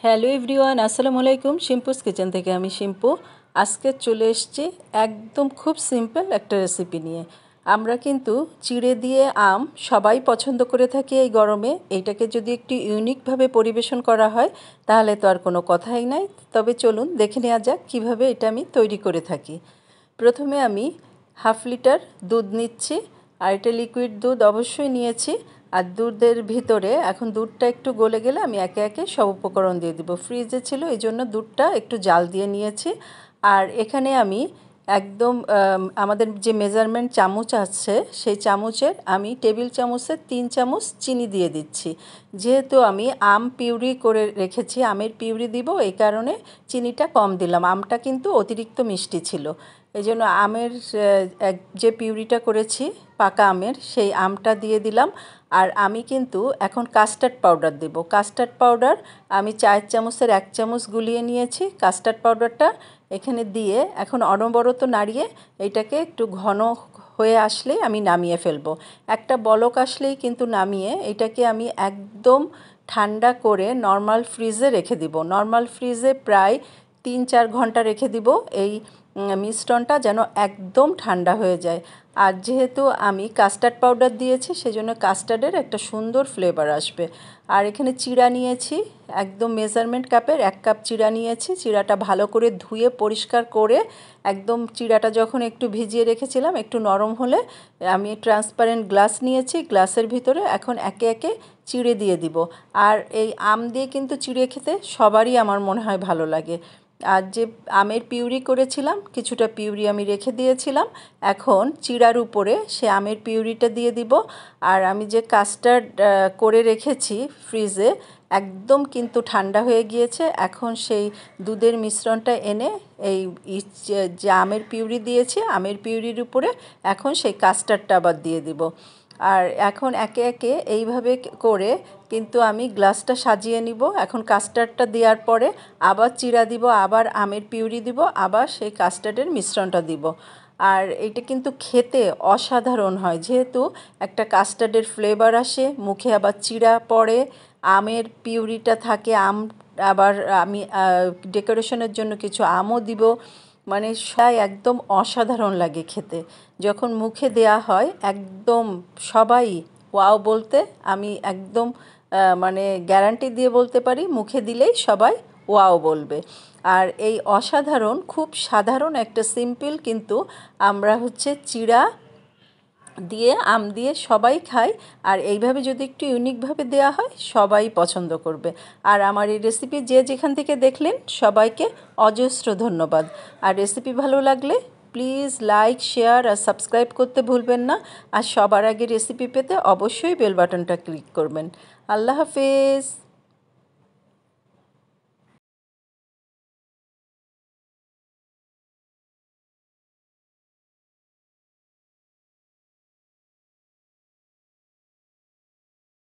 Hello everyone, আসসালামু আলাইকুম। শিম্পুস kitchen থেকে আমি শিম্পু। আজকে চলে এসেছি একদম খুব সিম্পল একটা রেসিপি নিয়ে। আমরা কিন্তু চিড়ে দিয়ে আম সবাই পছন্দ করে থাকি এই গরমে। এইটাকে যদি একটু ইউনিকভাবে পরিবেশন করা হয় তাহলে তো আর কোনো কথাই নাই। তবে চলুন দেখে নেওয়া যাক কীভাবে এটা আমি তৈরি করে থাকি। প্রথমে আমি হাফ লিটার দুধ নিচ্ছি, আর এটা লিকুইড দুধ অবশ্যই নিয়েছি। আর দুধের ভিতরে এখন দুধটা একটু গলে গেলে আমি একে একে সব উপকরণ দিয়ে দিব। ফ্রিজে ছিল এই জন্য দুধটা একটু জাল দিয়ে নিয়েছি। আর এখানে আমি একদম আমাদের যে মেজারমেন্ট চামচ আছে সেই চামচের আমি টেবিল চামচের 3 চামচ চিনি দিয়ে দিচ্ছি। যেহেতু আমি আম পিউরি করে রেখেছি, আমের পিউরি দিব, এই কারণে চিনিটা কম দিলাম। আমটা কিন্তু অতিরিক্ত মিষ্টি ছিল, এই জন্য আমের যে পিউরিটা করেছি পাকা আমের সেই আমটা দিয়ে দিলাম। আর আমি কিন্তু এখন কাস্টার্ড পাউডার দেব। কাস্টার্ড পাউডার আমি 4 চামচের 1 চামচ গুলিয়ে নিয়েছি। কাস্টার্ড পাউডারটা এখানে দিয়ে এখন অনবরত নাড়িয়ে এইটাকে একটু ঘন হয়ে আসলেই আমি নামিয়ে ফেলবো। একটা বলক আসলেই কিন্তু নামিয়ে এটাকে আমি একদম ঠান্ডা করে নর্মাল ফ্রিজে রেখে দিব। নর্মাল ফ্রিজে প্রায় 3-4 ঘন্টা রেখে দিব এই মিশ্রণটা যেন একদম ঠান্ডা হয়ে যায়। আর যেহেতু আমি কাস্টার্ড পাউডার দিয়েছি সেজন্য কাস্টার্ডের একটা সুন্দর ফ্লেভার আসবে। আর এখানে চিড়া নিয়েছি, একদম মেজারমেন্ট কাপের 1 কাপ চিড়া নিয়েছি। চিড়াটা ভালো করে ধুয়ে পরিষ্কার করে একদম চিড়াটা যখন একটু ভিজিয়ে রেখেছিলাম একটু নরম হলে আমি ট্রান্সপারেন্ট গ্লাস নিয়েছি। গ্লাসের ভিতরে এখন একে একে চিড়ে দিয়ে দিব। আর এই আম দিয়ে কিন্তু চিড়ে খেতে সবারই আমার মনে হয় ভালো লাগে। আর যে আমের পিউরি করেছিলাম কিছুটা পিউরি আমি রেখে দিয়েছিলাম, এখন চিড়ার উপরে সে আমের পিউরিটা দিয়ে দিব। আর আমি যে কাস্টার্ড করে রেখেছি ফ্রিজে একদম কিন্তু ঠান্ডা হয়ে গিয়েছে। এখন সেই দুধের মিশ্রণটা এনে এই যে আমের পিউরি দিয়েছি আমের পিউরির উপরে এখন সেই কাস্টার্ডটা আবার দিয়ে দিব। আর এখন একে একে এইভাবে করে কিন্তু আমি গ্লাসটা সাজিয়ে নিব। এখন কাস্টার্ডটা দেওয়ার পরে আবার চিড়া দিব, আবার আমের পিউরি দিব, আবার সেই কাস্টার্ডের মিশ্রণটা দিব। আর এটা কিন্তু খেতে অসাধারণ হয়, যেহেতু একটা কাস্টার্ডের ফ্লেভার আসে, মুখে আবার চিড়া পড়ে, আমের পিউরিটা থাকে, আম আবার আমি ডেকোরেশনের জন্য কিছু আমও দিব। মানে একদম অসাধারণ লাগে খেতে। যখন মুখে দেয়া হয় একদম সবাই ওয়াও বলতে আমি একদম মানে গ্যারান্টি দিয়ে বলতে পারি, মুখে দিলেই সবাই ওয়াও বলবে। আর এই অসাধারণ খুব সাধারণ একটা সিম্পল কিন্তু আমরা চিড়া দিয়ে আম দিয়ে সবাই খাই। আর এইভাবে যদি একটু ইউনিকভাবে দেওয়া হয় সবাই পছন্দ করবে। আর আমার এই রেসিপি যে যেখান থেকে দেখলেন সবাইকে অজস্র ধন্যবাদ। আর রেসিপি ভালো লাগলে প্লিজ লাইক, শেয়ার আর সাবস্ক্রাইব করতে ভুলবেন না। আর সবার আগে রেসিপি পেতে অবশ্যই বেল বাটনটা ক্লিক করবেন। আল্লাহ হাফেজ।